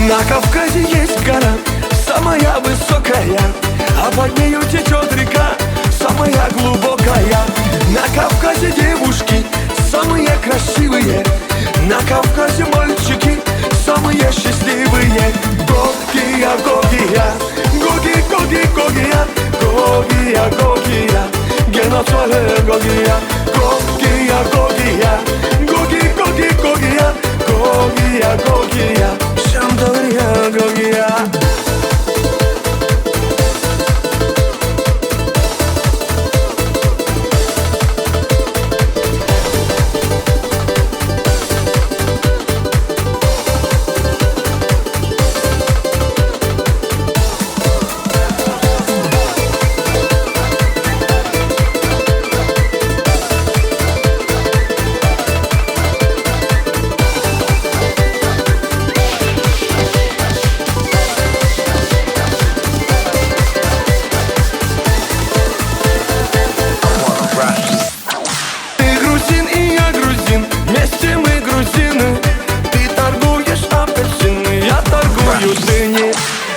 На Кавказе есть гора, самая высокая, а под нею течет река, самая глубокая. На Кавказе девушки самые красивые, на Кавказе мальчики самые счастливые. Гогия, Гогия, Гоги, Гоги, Гогия, Гогия, Гогия, геноцвале Гогия. Гогия, Гогия, Гоги, Гоги, Гогия, Гогия, Гогия, Шамдория, Гогия.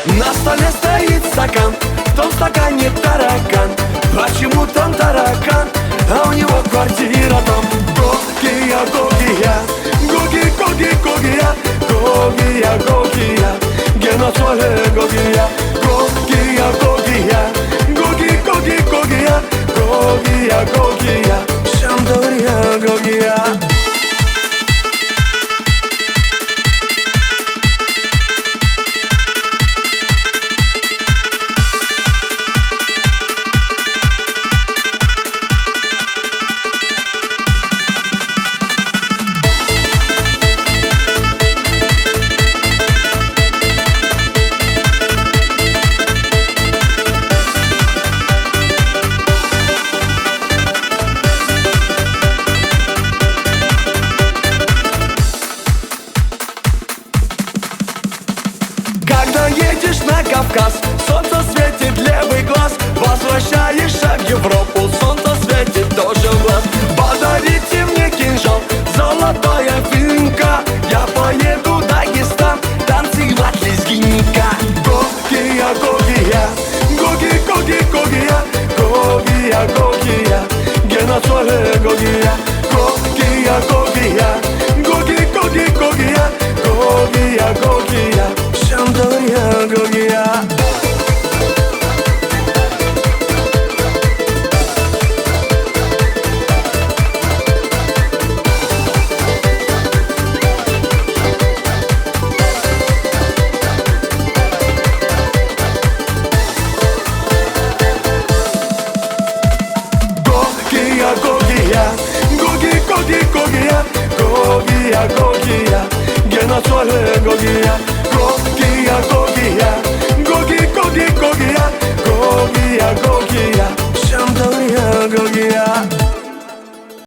На столе стоит стакан, в том стакане таракан. Почему там таракан, а у него квартира там? Гогия, Гогия, Гоги, Гоги, Гогия, Гогия, Гогия, геноцвале Гогия. Гогия, Гогия, Гоги, Гоги, Гогия, Гогия, Гогия, Шамдория, Гогия. Когда едешь на Кавказ, солнце светит левый глаз. Возвращаешься в Европу, солнце светит тоже в глаз. Подарите мне кинжал, золотая финка, я поеду в Дагестан танцевать лезгинка. Гогия, Гогия, Гоги, Гоги, Гогия, Гогия, Гогия, геноцвале Гогия. Гогия, Гогия, Гоги, Гоги, Гогия, Гогия, Гогия, Шамдория, Гогия. Гогия, Гогия, Гоги, Гоги, Гогия, Гогия, Гогия, геноцвале Гогия.